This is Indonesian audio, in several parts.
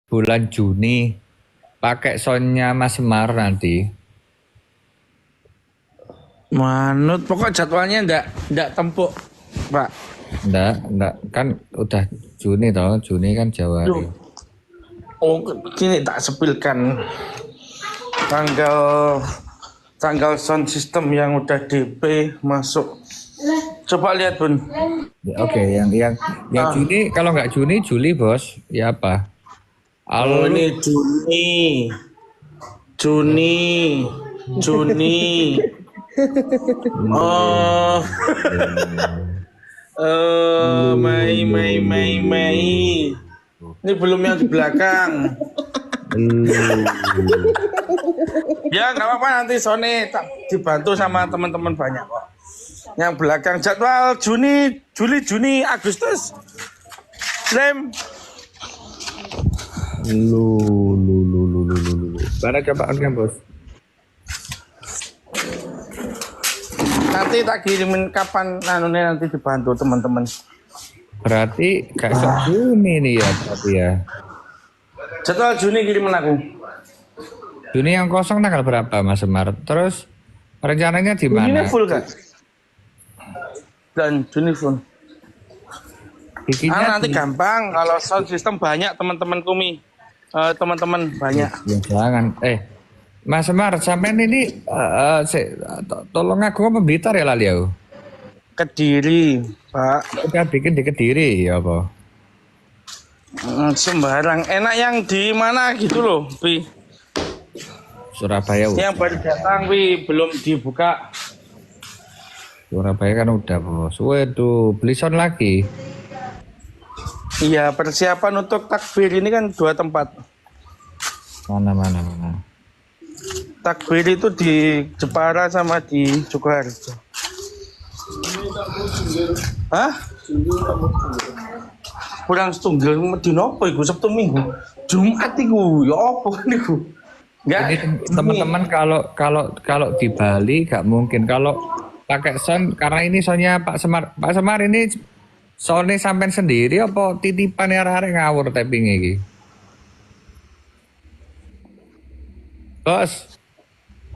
bulan Juni pakai soundnya Mas Semar nanti. Manut, pokok jadwalnya ndak tempuk, Pak. Enggak, kan udah Juni toh, Juni kan Januari. Duh. Oh, kini tak sepilkan tanggal sound system yang udah DP masuk. Coba lihat, Bun. Ya, oke, yang Juni, kalau nggak Juni, Juli bos, ya apa? Oh, ini Juni. Oh, Mei. Ini belum yang di belakang. Ya nggak apa-apa, nanti Sony dibantu sama teman-teman banyak kok. Yang belakang jadwal Juli, Agustus. Lem. Lu. Mana coba on bos? Nanti tak kirimin kapan nanti dibantu teman-teman. Berarti kayak Juni nih ya, tapi ya. Jadwal Juni kirimin aku. Juni yang kosong tanggal berapa Mas Semar? Terus rencananya di mana? Juni full kan? Dan Juni full. Nanti gampang kalau sound system banyak teman-teman kumi. Teman-teman banyak. Ya, jangan. Mas Semar, sampai ini tolong aku apa Blitar ya lali aku? Kediri, Pak. Udah bikin di Kediri ya apa? Sembarang. Enak yang di mana gitu loh, Pi. Surabaya. Yang baru datang, Pi, belum dibuka. Surabaya kan udah bos. Waduh, beli sound lagi. Iya, persiapan untuk takbir ini kan 2 tempat. Mana. Takbir itu di Jepara sama di Sukoharjo. Hah? Kurang setunggal dino apa iku? Sabtu Minggu. Jumat iku ya apa niku? Enggak. Ini teman-teman kalau di Bali gak mungkin kalau pakai sound karena ini soundnya Pak Semar. Pak Semar ini soundnya sampean sendiri apa titipan arek-arek ngawur tapping iki? Bos,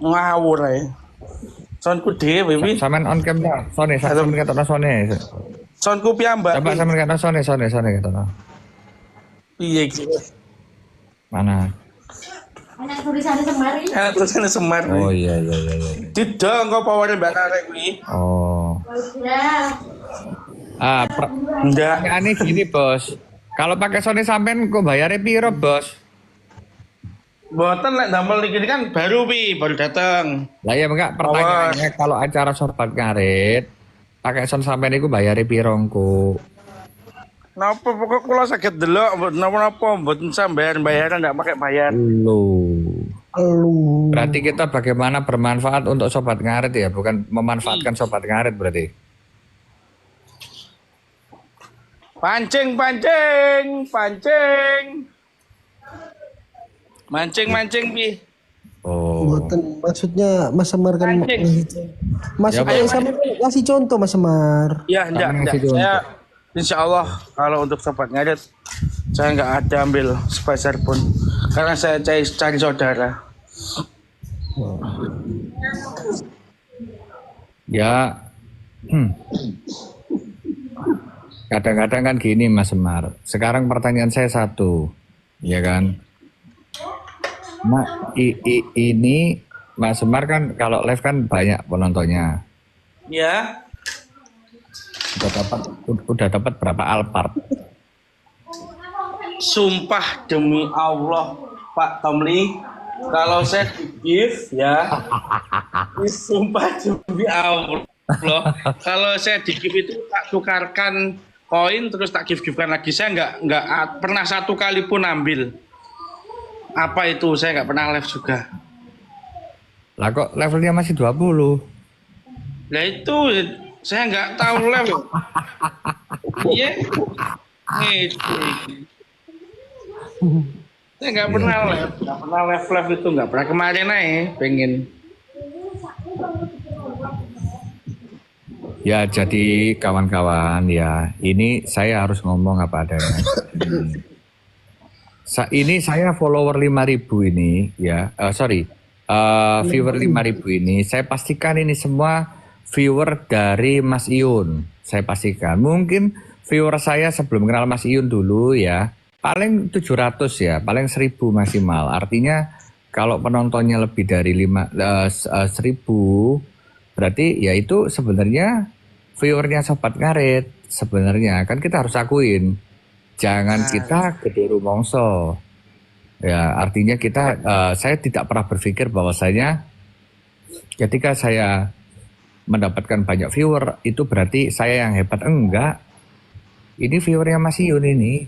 Ngawur ae. Soundku dhewe wi. sampean on cam ta? Soundnya sampean ketokno soundnya. Soundku piyambak. Coba sampean ketokno soundnya ketokno. Piye iki? Mana? Enak tulisannya Semar ini. Enak tulisannya Semar. Oh iya. Tidak engko power mbak arek kuwi. Oh. Ya. Enggak. Aneh gini bos. Kalau pakai soundnya sampean kok bayarnya piro bos? Boten lek damel iki kan baru datang. Lah ya enggak pertanyaannya kalau acara sobat ngarit pakai sound sampean iku bayare piro engko? Napa pokok kula saged delok napa mboten sampean bayaran ndak pakai bayar. Lu. Berarti kita bagaimana bermanfaat untuk sobat ngarit ya, bukan memanfaatkan sobat ngarit berarti. Pancing. Mancing Pi. Oh. Buatan, maksudnya Mas Semar kan Mas Ya, ayo sama kasih contoh Mas Semar. Ya enggak. Saya insya Allah kalau untuk sobat ngarit saya nggak ada ambil sepeser pun karena saya cari saudara. Ya. Kadang-kadang kan gini Mas Semar. Sekarang pertanyaan saya satu, ya kan? Nah, ini Mas Semar kan kalau live kan banyak penontonnya. Ya. Udah dapat berapa Alphard? Sumpah demi Allah Pak Tomli, kalau saya di-give ya, sumpah demi Allah, kalau saya di-give itu tak tukarkan koin terus tak give-givekan lagi. Saya nggak pernah satu kali pun ambil. Apa itu? Saya nggak pernah live juga. Lah kok levelnya masih 20? Lah itu saya nggak tahu level. Iya. Saya nggak pernah live itu, nggak pernah. Kemarin aja pengen. Ya jadi kawan-kawan ya, ini saya harus ngomong apa adanya. Ini saya follower 5.000 ini ya. Sorry. Viewer 5.000 ini saya pastikan ini semua viewer dari Mas Iun. Saya pastikan. Mungkin viewer saya sebelum kenal Mas Iun dulu ya, paling 700 ya, paling 1.000 maksimal. Artinya kalau penontonnya lebih dari 1.000, berarti ya itu sebenarnya viewernya Sobat Ngarit. Sebenarnya kan kita harus akuin, jangan kita gede rumongso. Ya, artinya kita, saya tidak pernah berpikir bahwasanya ketika saya mendapatkan banyak viewer itu berarti saya yang hebat. Enggak. Ini viewernya Mas Iun ini.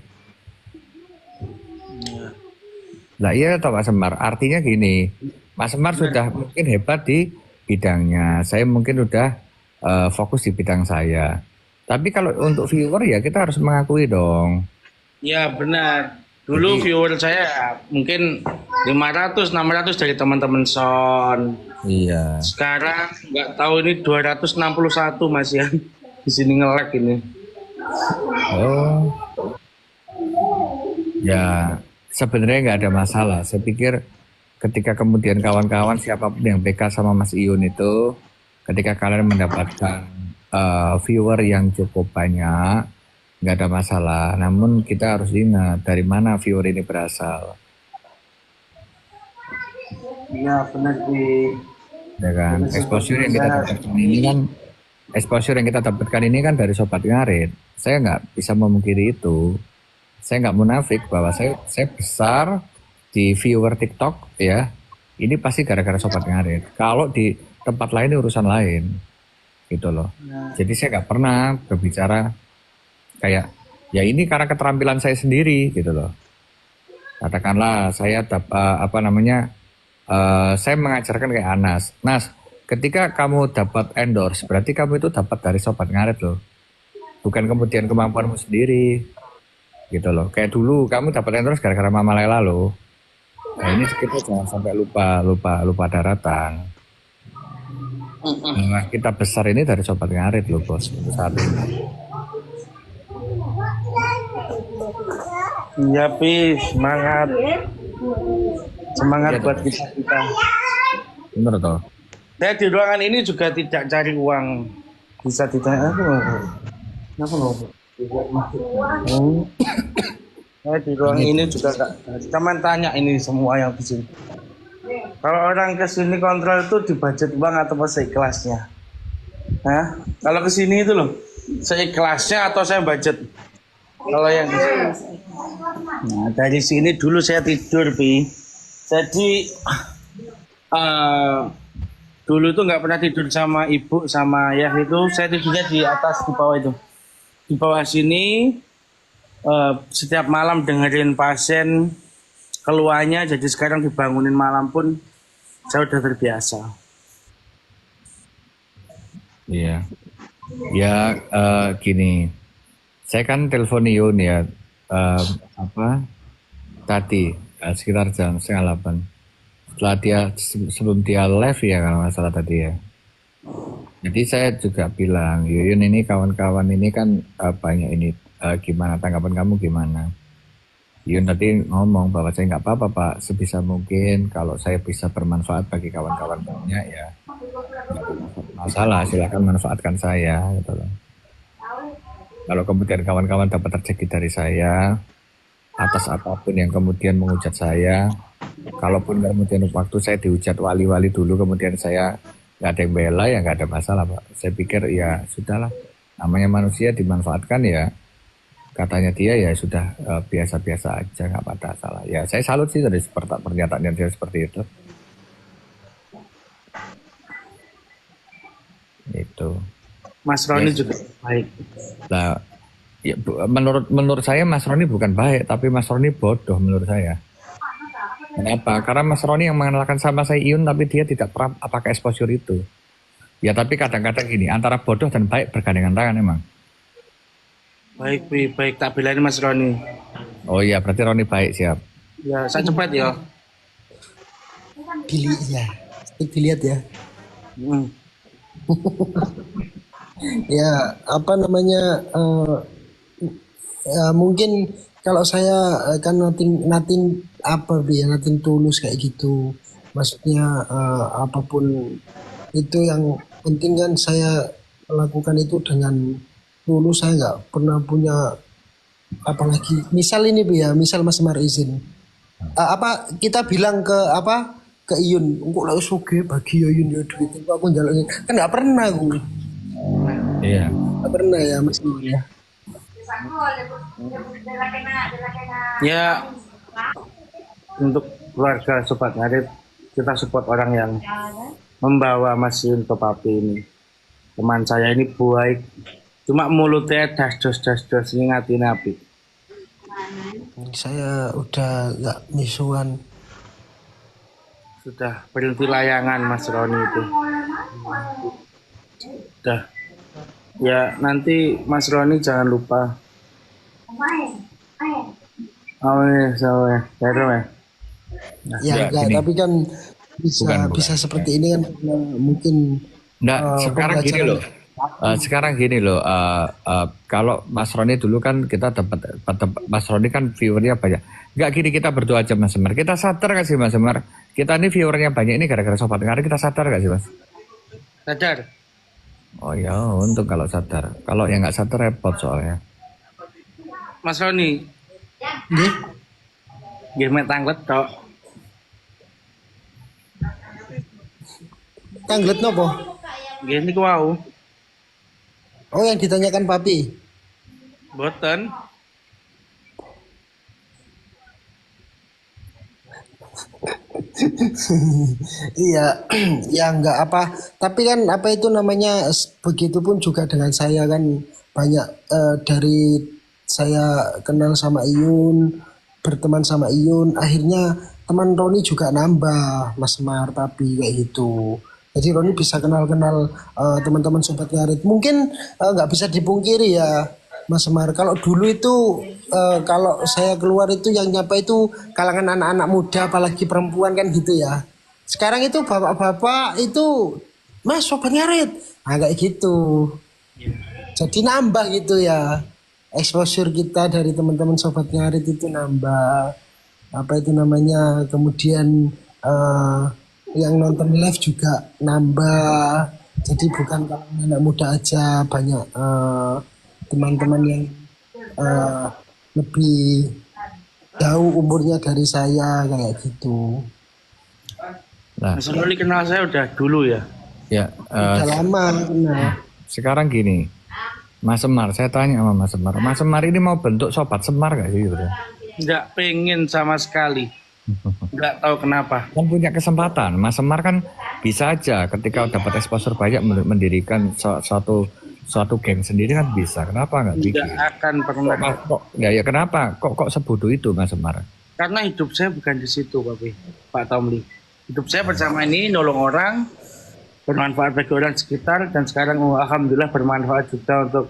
Lah iya toh Pak Semar. Artinya gini, Mas Semar sudah mungkin hebat di bidangnya. Saya mungkin udah fokus di bidang saya. Tapi kalau untuk viewer ya kita harus mengakui dong. Ya benar. Dulu viewer saya mungkin 500, 600 dari teman-teman Son. Iya. Sekarang nggak tahu ini 261 Mas ya. Di sini nge-lag ini. Oh. Ya, sebenarnya nggak ada masalah. Saya pikir ketika kemudian kawan-kawan siapapun yang PK sama Mas Iun itu, ketika kalian mendapatkan viewer yang cukup banyak, nggak ada masalah. Namun kita harus ingat dari mana viewer ini berasal. Iya benar sih. Ya kan, exposure yang kita dapatkan ini kan, exposure yang kita dapatkan ini kan dari Sobat Ngarit. Saya nggak bisa memungkiri itu. Saya nggak munafik bahwa saya besar di viewer TikTok ya. Ini pasti gara-gara Sobat Ngarit. Kalau di tempat lain urusan lain, gitu loh. Jadi saya nggak pernah berbicara kayak ya ini karena keterampilan saya sendiri gitu loh. Katakanlah saya saya mengajarkan kayak Anas. Nas, ketika kamu dapat endorse, berarti kamu itu dapat dari Sobat Ngarit loh. Bukan kemudian kemampuanmu sendiri. Gitu loh. Kayak dulu kamu dapat endorse gara-gara Mama Lela loh. Nah ini kita jangan sampai lupa daratan. Nah, kita besar ini dari Sobat Ngarit loh bos. Itu saat ini. Iya Pi, semangat. Semangat Ya, buat kita. bener toh. Saya di ruangan ini juga tidak cari uang. Bisa ditanya apa loh? Saya di ruang ini juga gak. Cuman tanya ini semua yang di sini. Kalau orang ke sini kontrol itu di budget uang atau seikhlasnya? Hah? Kalau ke sini itu loh, seikhlasnya atau saya budget? Kalau yang di sini. Nah, dari sini dulu saya tidur, Pi. Jadi dulu tuh nggak pernah tidur sama ibu sama ayah itu. Saya tidurnya di atas di bawah itu. Di bawah sini setiap malam dengerin pasien keluarnya. Jadi sekarang dibangunin malam pun saya udah terbiasa. Iya. Ya gini. Saya kan telepon Iun ya. Tadi sekitar jam 7:30. Setelah sebelum dia live ya kalau nggak salah tadi ya. Jadi saya juga bilang, Yuyun ini kawan-kawan ini kan banyak ini gimana tanggapan kamu gimana? Yuyun tadi ngomong bahwa saya nggak apa-apa Pak, sebisa mungkin kalau saya bisa bermanfaat bagi kawan-kawan banyak ya masalah, silakan manfaatkan saya gitu loh. Kalau kemudian kawan-kawan dapat rezeki dari saya atas apapun yang kemudian menghujat saya, kalaupun kemudian waktu saya dihujat wali-wali dulu kemudian saya nggak ada yang bela ya nggak ada masalah Pak. Saya pikir ya sudahlah, namanya manusia dimanfaatkan ya, katanya dia ya sudah biasa-biasa aja nggak ada masalah. Ya saya salut sih dari pernyataan dia seperti itu. Itu. Mas Roni juga baik. Nah, ya, menurut saya Mas Roni bukan baik, tapi Mas Roni bodoh menurut saya. Kenapa? Karena Mas Roni yang mengenalkan sama saya Iun, tapi dia tidak pernah pakai exposure itu. Ya tapi kadang-kadang gini, antara bodoh dan baik bergandengan tangan emang. Baik, baik. Tak belain Mas Roni. Oh iya, berarti Roni baik, siap. Ya, saya cepat ya. Pilih ya. Dilihat ya. Ya apa namanya ya, mungkin kalau saya kan nothing nothing apa ya, nothing tulus kayak gitu. Maksudnya apapun itu yang penting kan saya lakukan itu dengan tulus, saya nggak pernah punya apalagi misal ini Bu ya, misal Mas Semar izin. Apa kita bilang ke apa ke Iyun, engko lek suge bagi ya Iyun ya duit itu aku njaluk kan nggak pernah aku. Iya. Nggak pernah ya Mas Semar ya. Ya, untuk keluarga Sobat Ngarit, kita support orang yang membawa Mas Yun ke Papi ini. Teman saya ini baik, cuma mulutnya das dos ngingati nabi. Saya udah nggak misuan. Sudah berhenti layangan Mas Roni itu. Sudah. Ya nanti Mas Roni jangan lupa. Oh ya, Ya, Ya, enggak, gini. tapi kan bisa Bukan. bisa seperti ini kan karena mungkin Nggak, sekarang gini pembelajaran- loh. Sekarang gini loh, kalau Mas Roni dulu kan kita dapat Mas Roni kan viewernya banyak. Nggak gini kita berdua aja Mas Semar. Kita sadar gak sih Mas Semar? Kita ini viewernya banyak ini gara-gara Sobat Ngarit, kita sadar gak sih Mas? Sadar. Oh ya, untung kalau sadar. Kalau yang nggak sadar repot soalnya. Mas Roni, Nggih. game tanglet tok. Tanglet nopo? Gini ku wau. Oh, yang ditanyakan Papi. Boten. Iya, ya enggak apa. Tapi kan apa itu namanya begitupun juga dengan saya kan banyak dari saya kenal sama Iyun, berteman sama Iyun, akhirnya teman Roni juga nambah, Mas Semar, Papi kayak gitu. Jadi Roni bisa kenal-kenal teman-teman Sobat Ngarit. Mungkin nggak bisa dipungkiri ya, Mas Semar. Kalau dulu itu kalau saya keluar itu yang nyapa itu kalangan anak-anak muda, apalagi perempuan kan gitu ya. Sekarang itu bapak-bapak itu Mas Sobat Ngarit, nah kayak gitu. Jadi nambah gitu ya. Exposure kita dari teman-teman Sobat Ngarit itu nambah. Apa itu namanya? Kemudian yang nonton live juga nambah. Jadi bukan kalangan anak muda aja, banyak teman-teman yang lebih jauh umurnya dari saya kayak gitu. Nah, Mas Roni kenal saya udah dulu ya. ya Udah lama kenal. sekarang gini, Mas Semar, saya tanya sama Mas Semar. Mas Semar ini mau bentuk Sobat Semar gak sih? Gitu? Nggak pengen sama sekali. Nggak tahu kenapa. Kan punya kesempatan. Mas Semar kan bisa aja ketika dapat exposure banyak mendirikan suatu geng sendiri kan bisa. Kenapa nggak bikin? Nggak akan pernah. Ya kenapa? Kok sebodoh itu Mas Semar? Karena hidup saya bukan di situ, Pak Tomli. Hidup saya bersama ini nolong orang, bermanfaat bagi orang sekitar, dan sekarang alhamdulillah bermanfaat juga untuk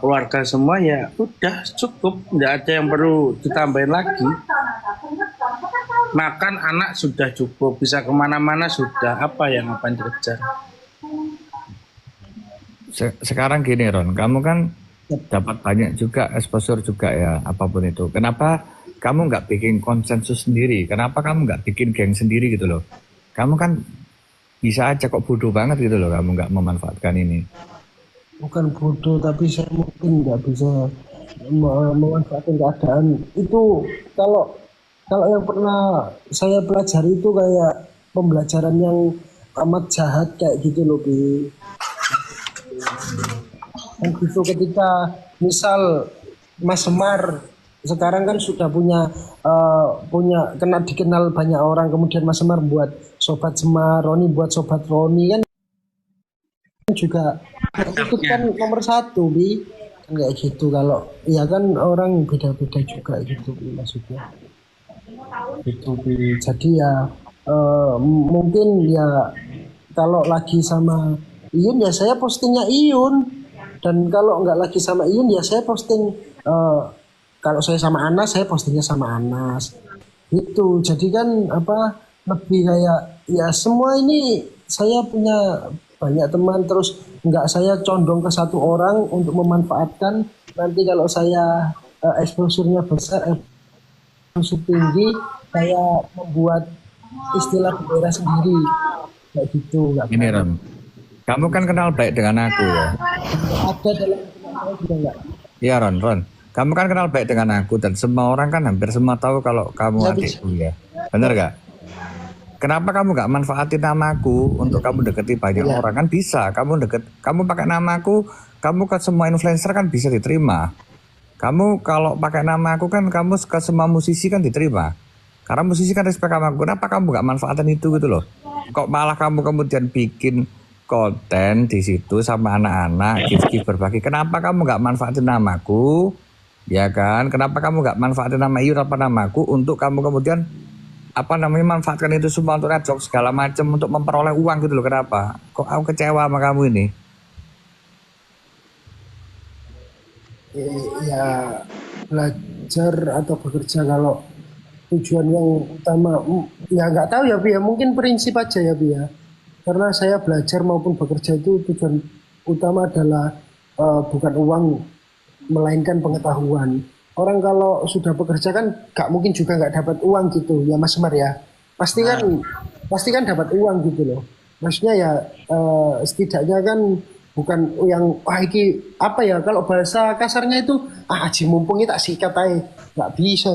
keluarga semua. Ya udah cukup, nggak ada yang perlu ditambahin lagi. Makan anak sudah cukup, bisa kemana-mana sudah, apa yang akan dikejar. Sekarang gini Ron, kamu kan dapat banyak juga exposure juga ya apapun itu. Kenapa kamu nggak bikin konsensus sendiri? Kenapa kamu nggak bikin geng sendiri gitu loh? Kamu kan bisa aja kok bodoh banget gitu loh kamu nggak memanfaatkan ini. Bukan bodoh, tapi saya mungkin nggak bisa memanfaatkan keadaan itu. Kalau yang pernah saya pelajari itu kayak pembelajaran yang amat jahat kayak gitu loh, Bi. Dan gitu ketika misal Mas Semar sekarang kan sudah punya dikenal banyak orang, kemudian Mas Semar buat Sobat Semar, Roni buat Sobat Roni kan juga itu kan nomor satu, Bi. Kan kayak gitu. Kalau ya kan orang beda-beda juga gitu, Bi, maksudnya gitu, Bi. Jadi ya mungkin ya kalau lagi sama Iyun ya saya postingnya Iyun, dan kalau nggak lagi sama Iyun ya saya posting kalau saya sama Anas saya postingnya sama Anas gitu. Jadi kan apa lebih kayak ya semua ini saya punya banyak teman, terus nggak saya condong ke satu orang untuk memanfaatkan. Nanti kalau saya exposure-nya besar, exposure tinggi, saya membuat istilah daerah sendiri kayak gitu, nggak Ini berani. Ron, kamu kan kenal baik dengan aku ya. Ada dalam teman saya juga nggak. Iya Ron. Kamu kan kenal baik dengan aku dan semua orang kan hampir semua tahu kalau kamu Bisa, bisa. adikku ya. Bener gak? Kenapa kamu gak manfaatin namaku untuk kamu deketi banyak Iya. orang? Kan bisa, kamu pakai namaku, kamu ke semua influencer kan bisa diterima. Kamu kalau pakai nama aku kan kamu ke semua musisi kan diterima. Karena musisi kan respect sama aku. Kenapa kamu gak manfaatin itu gitu loh? Kok malah kamu kemudian bikin konten di situ sama anak-anak, gift berbagi. Kenapa kamu gak manfaatin namaku? Ya kan? Kenapa kamu gak manfaatin nama Iyun apa namaku untuk kamu kemudian manfaatkan itu semua untuk ngajak segala macam untuk memperoleh uang gitu loh? Kenapa? Kok aku kecewa sama kamu ini? Ya belajar atau bekerja kalau tujuan yang utama ya nggak tahu ya Bi ya, mungkin prinsip aja ya Bi ya, karena saya belajar maupun bekerja itu tujuan utama adalah bukan uang melainkan pengetahuan. Orang kalau sudah bekerja kan nggak mungkin juga nggak dapat uang gitu ya Mas Semar ya, pasti kan dapat uang gitu loh, maksudnya ya setidaknya kan bukan yang wah iki apa ya, kalau bahasa kasarnya itu aji mumpung tak sikat aja, nggak bisa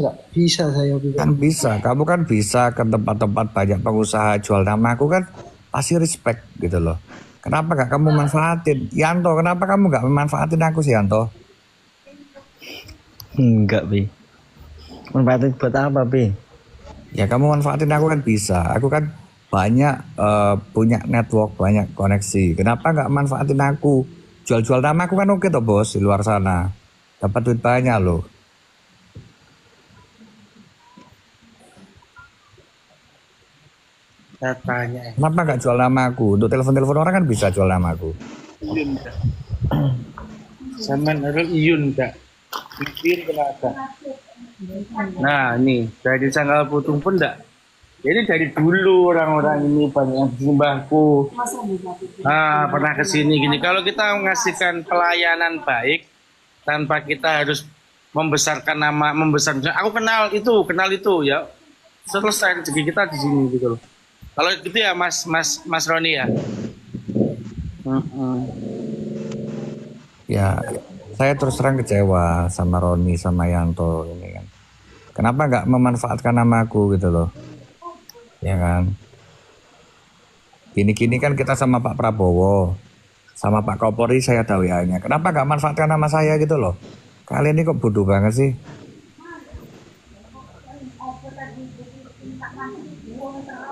saya pikir. Kan bisa, kamu kan bisa ke tempat-tempat banyak pengusaha jual nama aku kan pasti respect gitu loh. Kenapa gak kamu manfaatin? Yanto, kenapa kamu gak memanfaatin aku sih Yanto? Enggak, Pi. Manfaatin buat apa, Pi? Ya kamu manfaatin aku kan bisa. Aku kan banyak punya network, banyak koneksi. Kenapa gak manfaatin aku? Jual-jual nama aku kan oke toh bos di luar sana. Dapat duit banyak loh. Saya tanya. Kenapa gak jual nama aku? Untuk telepon-telepon orang kan bisa jual nama aku. Iyun enggak? Zaman Errol Iyun enggak? Iyun kenapa? Nah ini dari Sanggal Putung pun enggak. Jadi dari dulu orang-orang ini banyak yang simbahku. Pernah kesini gini. Kalau kita mengasihkan pelayanan baik tanpa kita harus membesarkan nama, aku kenal itu ya. Selesai rezeki kita di sini gitu loh. Kalau gitu ya Mas Roni ya. Ya, saya terus terang kecewa sama Roni sama Yanto ini kan. Kenapa nggak memanfaatkan namaku gitu loh? Ya kan. Gini-gini kan kita sama Pak Prabowo, sama Pak Kapolri saya tahu ya. Kenapa nggak manfaatkan nama saya gitu loh? Kalian ini kok bodoh banget sih?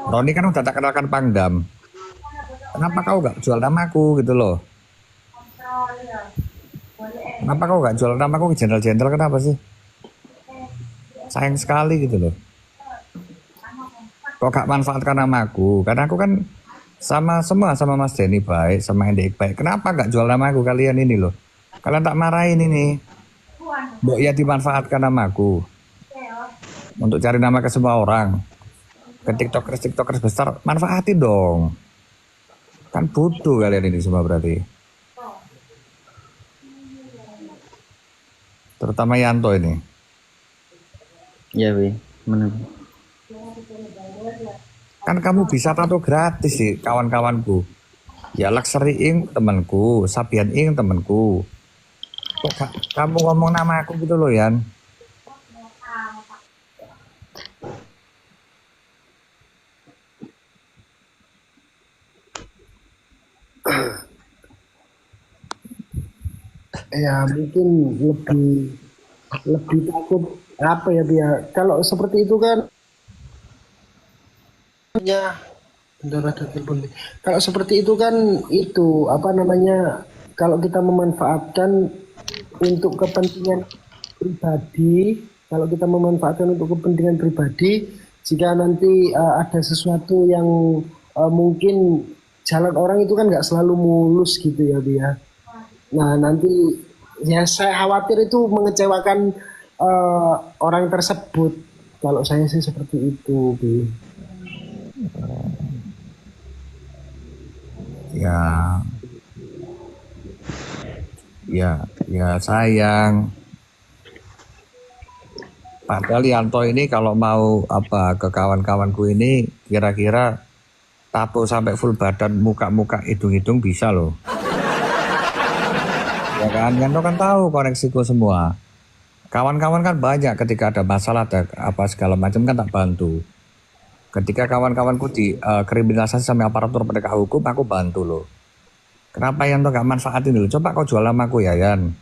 Roni kan udah tak kenalkan Pangdam. Kenapa kau nggak jual namaku gitu loh? Kenapa kau nggak jual namaku ke jenderal-jenderal? Kenapa sih? Sayang sekali gitu loh. Kok gak manfaatkan namaku? Karena aku kan sama Mas Denny baik, sama Endek baik. Kenapa gak jual namaku kalian ini loh? Kalian tak marahin ini. Mbok ya dimanfaatkan namaku untuk cari nama ke semua orang. Ke tiktokers besar, manfaatin dong. Kan butuh kalian ini semua berarti. Terutama Yanto ini. Iya, Pi. Benar. Kan kamu bisa tato gratis sih kawan-kawanku. Ya Luxury Ink temanku, Sabian Ink temanku. Kok kamu ngomong nama aku gitu loh Yan? Ya mungkin lebih takut apa ya dia, kalau seperti itu kan ya bentar, ada telepon nih. Kalau seperti itu kan itu apa namanya, kalau kita memanfaatkan untuk kepentingan pribadi, jika nanti ada sesuatu yang mungkin jalan orang itu kan nggak selalu mulus gitu ya dia. Nah nanti ya saya khawatir itu mengecewakan orang tersebut. Kalau saya sih seperti itu, Bi. Ya sayang. Pak Dalianto ini kalau mau apa ke kawan-kawanku ini kira-kira tato sampai full badan, muka-muka, hidung-hidung bisa loh. Ya kan, Yanto kan tahu koneksiku semua. Kawan-kawan kan banyak ketika ada masalah, ada apa segala macam kan tak bantu. Ketika kawan-kawanku di kriminalisasi sama aparatur penegak hukum, aku bantu loh. Kenapa Yanto gak manfaatin dulu? Coba kau jual sama aku ya, Yan.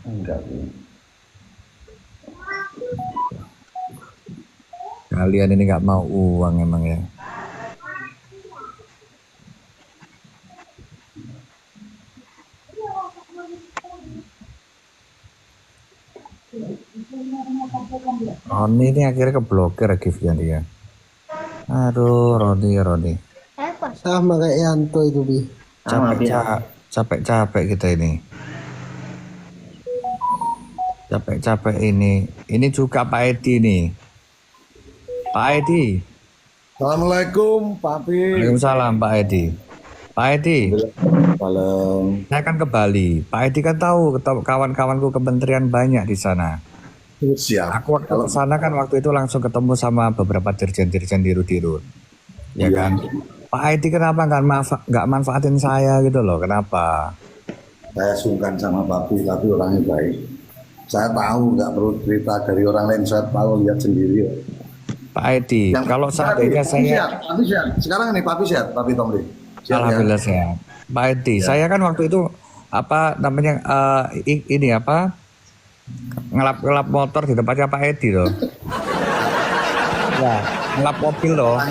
Enggak, Wi. Kalian ini gak mau uang emang ya. Roni ini akhirnya keblokir ya gift-nya dia. Aduh, Roni. Sama kayak Yanto itu Bi. Capek kita ini. Capek ini. Ini juga Pak Edi nih. Pak Edi. Assalamualaikum, Pak Pi. Waalaikumsalam Pak Edi. Pak Edi. Malam. Saya kan ke Bali. Pak Edi kan tahu kawan-kawanku kementerian banyak di sana. Siap. Aku waktu ke sana kan waktu itu langsung ketemu sama beberapa dirjen-dirjen dirut-dirut. Ya Iya. kan? Pak Edi kenapa nggak manfaatin saya gitu loh? Kenapa? Saya sungkan sama Pak Pi, tapi orangnya baik. Saya tahu nggak perlu cerita dari orang lain, saya tahu lihat sendiri. Pak Edi, kalau seandainya saya Pak Pi sehat. Sekarang nih Pak Pi sehat, Pak Pi Tomli. Sehat, alhamdulillah sehat. Pak Edi, saya kan waktu itu apa namanya ini apa ngelap motor di tempatnya Pak Edi loh. Ya, ngelap mobil loh.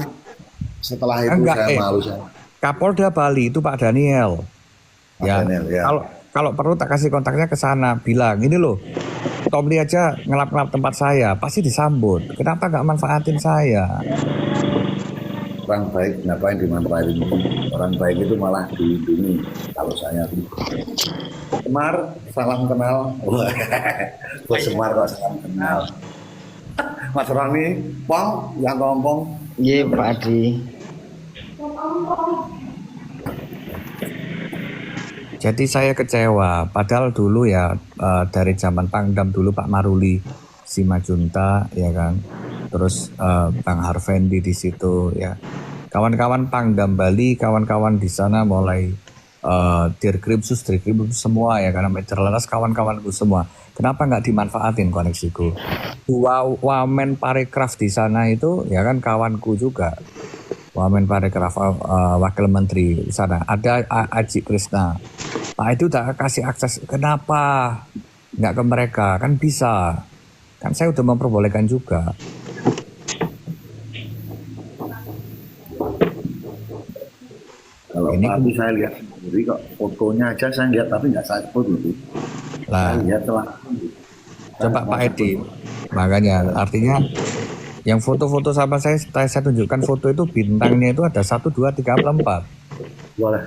Setelah itu Enggak, saya malu saya. Kapolda Bali itu Pak Daniel. Pak Daniel, ya. Kalau perlu tak kasih kontaknya ke sana, bilang ini loh. Tomli aja ngelap-ngelap tempat saya, pasti disambut. Kenapa nggak manfaatin saya? Orang baik ngapain dimanfaatin? Orang baik itu malah dilindungi. Kalau saya tuh Semar, salam kenal. Bos Semar kok salam kenal. Mas Rani, Pong, yang ngomong. Iya, Pak Adi. Jadi saya kecewa, padahal dulu ya dari zaman Pangdam dulu Pak Maruli Simajunta ya kan, terus Bang Harvendi di situ ya, kawan-kawan Pangdam Bali, kawan-kawan di sana mulai Dirkrimsus semua ya karena Meterlelas kawan-kawanku semua. Kenapa nggak dimanfaatin koneksiku? Wamen Parekraf di sana itu ya kan kawanku juga. Wamen Parekraf wakil menteri di sana ada Aji Krishna. Pak itu udah kasih akses, kenapa nggak ke mereka? Kan bisa, kan saya udah memperbolehkan juga. Kalau Ini tapi saya lihat sendiri kok fotonya aja saya lihat tapi nggak saya foto itu. lah, Saya lihat telah. coba Pak Edi, makanya artinya yang foto-foto sama saya tunjukkan foto itu bintangnya itu ada 1, 2, 3, 4. Boleh.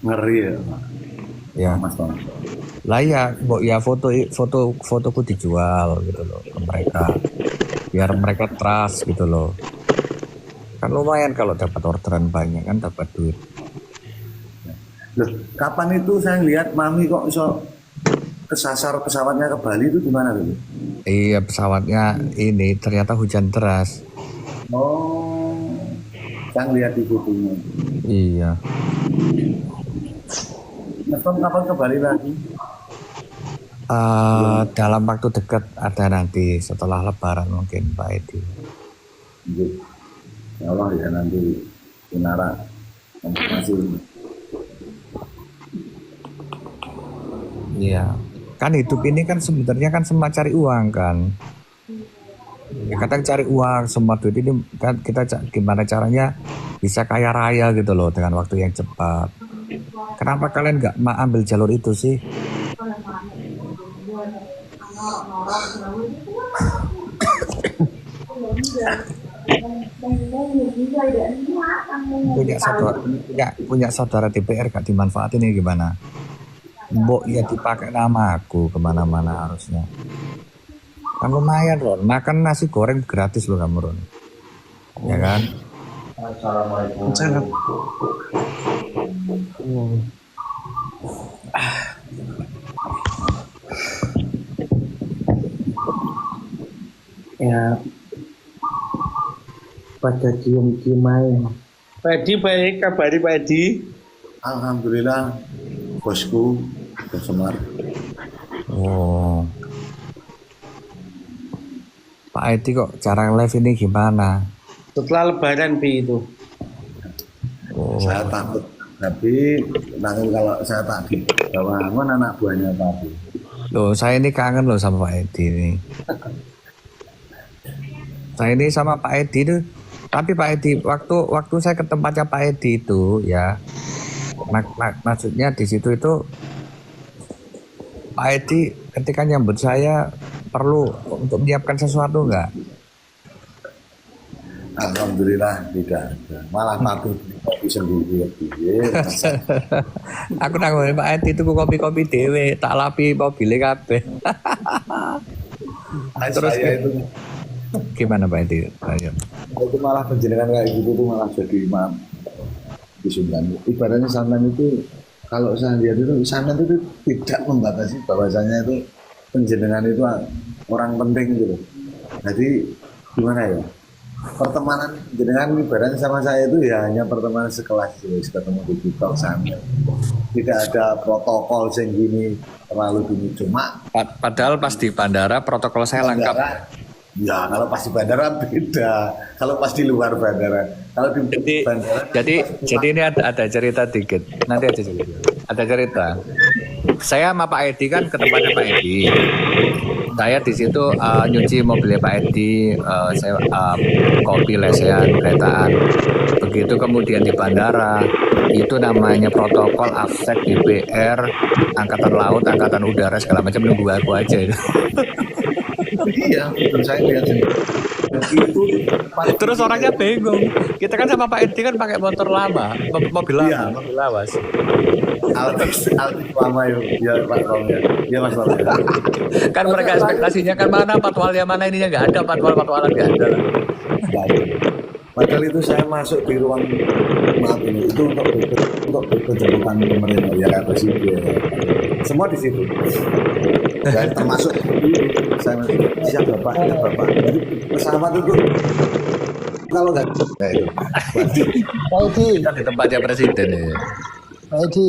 Ngeri ya, Pak. Ya, Mas Tom. lah ya, ya fotoku dijual gitu loh ke mereka, biar mereka trust gitu loh. Kan lumayan kalau dapat orderan banyak kan dapat duit. Loh, kapan itu saya lihat Mami kok iso kesasar pesawatnya ke Bali itu gimana dulu? Iya pesawatnya ini ternyata hujan deras. Oh, saya lihat di fotonya. Iya. Mas Tom kapan ke Bali lagi? Dalam waktu dekat ada nanti setelah Lebaran mungkin Pak Edi. Ya Allah ya nanti Inara informasi. Iya. Kan hidup ini kan sebenarnya kan semua cari uang kan. Ya, kadang cari uang semua duit ini kan kita gimana caranya bisa kaya raya gitu loh dengan waktu yang cepat. Kenapa kalian nggak ambil jalur itu sih? punya saudara DPR gak dimanfaatin ini gimana? Mbok ya dipakai nama aku kemana-mana harusnya. Kan lumayan Ron, makan nasi goreng gratis loh kamu Ron. Ya kan? Assalamualaikum. Ya pada diem-diem aja. Pak Edi baik, kabari Pak Edi. Alhamdulillah bosku Bos Semar. Oh. Pak Edi kok cara live ini gimana? Setelah lebaran Pi itu. Oh. Saya takut, tapi nanti kalau saya tak dibangun anak buahnya tadi. Loh, saya ini kangen loh sama Pak Edi ini. Saya ini sama Pak Edi tuh, tapi Pak Edi waktu saya ke tempatnya Pak Edi itu ya, maksudnya di situ itu Pak Edi ketika nyambut saya perlu untuk menyiapkan sesuatu enggak? Alhamdulillah tidak ada. Malah takut kopi sendiri. Aku nanggung Pak Edi tuku kopi-kopi dewe, tak lapi mobilnya kabeh. Terus saya itu gimana Pak Edi? Ayo. itu malah penjenengan kayak gitu tuh malah jadi imam di Sumban. Ibaratnya santan itu kalau saya lihat itu santan itu tidak membatasi bahwasanya itu penjenengan itu orang penting gitu. Jadi gimana ya? Pertemanan jenengan ibaratnya sama saya itu ya hanya pertemanan sekelas ketemu di TikTok sana. Tidak ada protokol yang gini terlalu gini cuma Padahal pas di bandara protokol saya lengkap. Ya kalau pas di bandara beda. Kalau pas di luar bandara. Kalau di bandara. Jadi ini ada cerita dikit. Nanti aja cerita. Ada cerita. Saya sama Pak Edi kan ke tempatnya Pak Edi. Saya di situ nyuci mobilnya Pak Edi, saya kopi lesehan, keretaan. Begitu kemudian di bandara, itu namanya protokol AFSEK, DPR, Angkatan Laut, Angkatan Udara segala macam nunggu aku aja itu. Iya, betul saya lihat sendiri. Itu Terus orangnya bingung. Kita kan sama Pak Edi kan pakai motor lama, mobil lama, Iya. mobil lawas. Altis lama ya Pak Rom ya. Iya Mas Rom. Kan mereka ekspektasinya kan mana patwalnya mana ininya nggak ada, patwalan nggak ada. Padahal itu saya masuk di ruang maaf ini itu untuk penjemputan pemerintah ya presiden. Semua di situ. Dan termasuk saya siap bapak, ya bapak. Jadi pesawat itu kalau nggak nah itu. Pak Edi, Kita di tempatnya presiden ya. Pak Edi,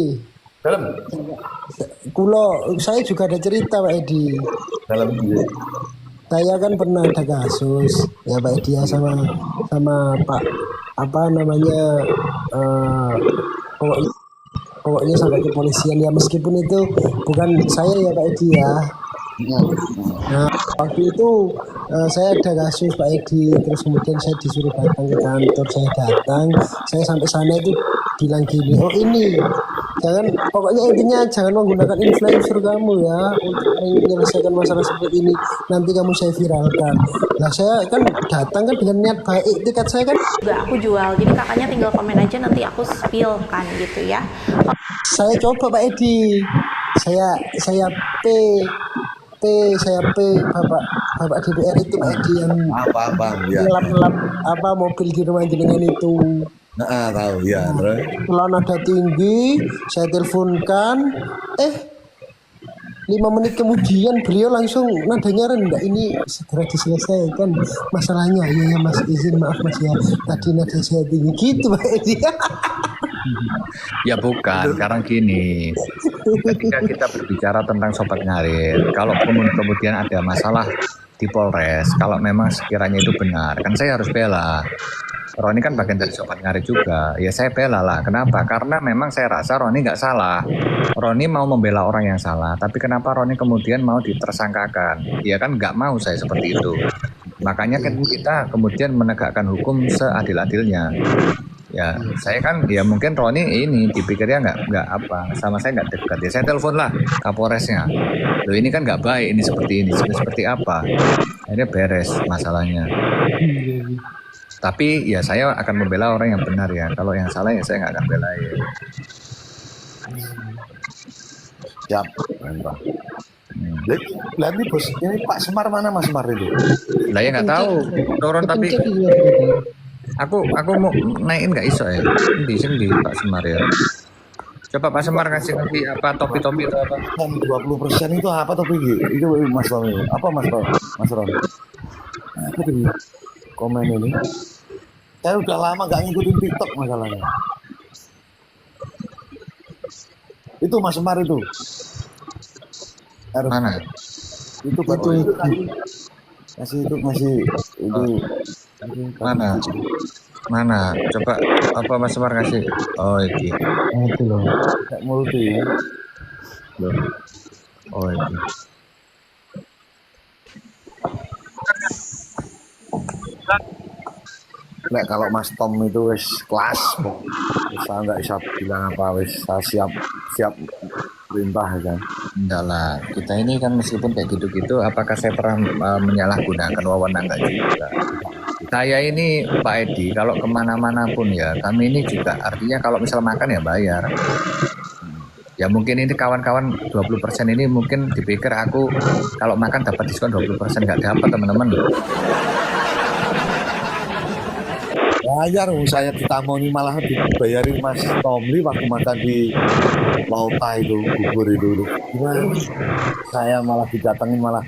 Dalam saya juga ada cerita Pak Edi. dalam Saya kan pernah ada kasus ya Pak Edi ya sama Pak apa namanya pokoknya sampai kepolisian ya meskipun itu bukan saya ya Pak Edi ya. Nah waktu itu saya ada kasus Pak Edi terus kemudian saya disuruh datang ke kantor saya sampai sana itu bilang gini oh ini jangan pokoknya intinya jangan menggunakan influencer kamu ya untuk menyelesaikan masalah seperti ini nanti kamu saya viralkan. Nah saya kan datang kan dengan niat baik tiket saya kan juga aku jual, jadi kakaknya tinggal komen aja nanti aku spill kan gitu ya. saya coba Pak Edi saya Bapak DPR itu Pak Edi yang apa ya. ngelap apa mobil di rumah jenengan itu. Nah, tahu ya. Terus Setelah nada tinggi, saya teleponkan, 5 menit kemudian beliau langsung nadanya rendah. Ini segera diselesaikan masalahnya. Iya ya Mas, izin maaf Mas ya. Tadi nada saya tinggi gitu Pak Edi. Ya bukan, karena gini, ketika kita berbicara tentang Sobat Ngarit, kalau kemudian ada masalah di Polres, kalau memang sekiranya itu benar, kan saya harus bela. Roni kan bagian dari Sobat Ngarit juga, ya saya bela lah. Kenapa? Karena memang saya rasa Roni nggak salah. Roni mau membela orang yang salah, tapi kenapa Roni kemudian mau ditersangkakan? Ya kan nggak mau saya seperti itu. Makanya kan kita kemudian menegakkan hukum seadil-adilnya. Ya saya kan ya mungkin Roni ini dipikirnya nggak apa sama saya nggak dekat ya saya telepon lah Kapolresnya. Loh ini kan nggak baik ini seperti apa? Akhirnya beres masalahnya. Tapi ya saya akan membela orang yang benar ya. Kalau yang salah ya saya nggak akan belain. siap. Nanti bos ini Pak Semar mana Mas Semar itu? Lah ya nggak tahu. Dorong tapi aku mau naikin nggak iso ya. Di Pak Semar ya. Coba Pak Semar kasih nanti apa topi-topi itu apa? 20% itu apa topi itu Mas Rom? Apa Mas Rom? Mas Rom? Apa tuh komen ini? Saya udah lama nggak ngikutin TikTok masalahnya. Itu Mas Semar itu. Mana? Itu baru itu masih itu Mana? Mana? Coba apa Mas Semar kasih? Oh, iki. itu loh. Kayak multi. Loh. Oh, iki. Nek kalau Mas Tom itu wis kelas, saya nggak bisa bilang apa, wis saya siap perintah kan. Enggak lah, kita ini kan meskipun kayak gitu-gitu, apakah saya pernah menyalahgunakan wewenang enggak juga? Saya ini Pak Edi, kalau kemana-mana pun ya, kami ini juga artinya kalau misal makan ya bayar. Ya mungkin ini kawan-kawan 20% ini mungkin dipikir aku kalau makan dapat diskon 20%, nggak dapat teman-teman. Bayar, saya ditamoni malah dibayarin Mas Tomli waktu makan di Lauta itu, bubur itu. Gimana? Saya malah didatengin malah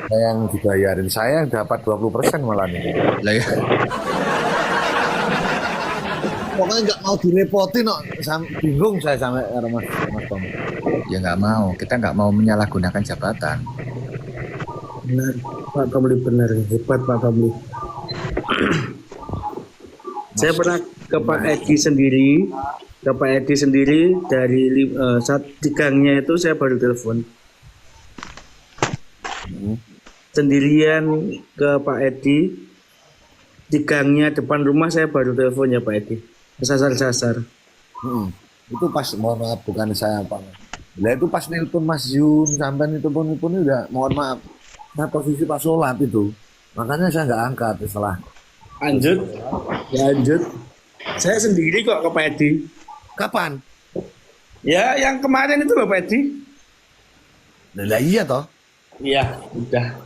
saya yang dibayarin, saya yang dapat 20% malah nih. Lah ya, Pokoknya nggak mau direpotin, no. Bingung saya sampai Mas Tom. ya nggak mau. Kita nggak mau menyalahgunakan jabatan. Benar, Pak Tomli benar. Hebat Pak Tomli. Saya pernah ke Pak Edi sendiri, dari saat di gangnya itu saya baru telepon. Sendirian ke Pak Edi, di gangnya depan rumah saya baru telepon ya Pak Edi. Sasar-sasar. Itu pas, mohon maaf bukan saya Pak. Lah itu pas nelpon Mas Yun sampai itu pun udah mohon maaf. Nah posisi pas sholat itu, makanya saya nggak angkat setelah. Lanjut. Saya sendiri kok ke Pak Edi. Kapan? Ya, yang kemarin itu loh Pak Edi. Lah iya toh. Iya, udah.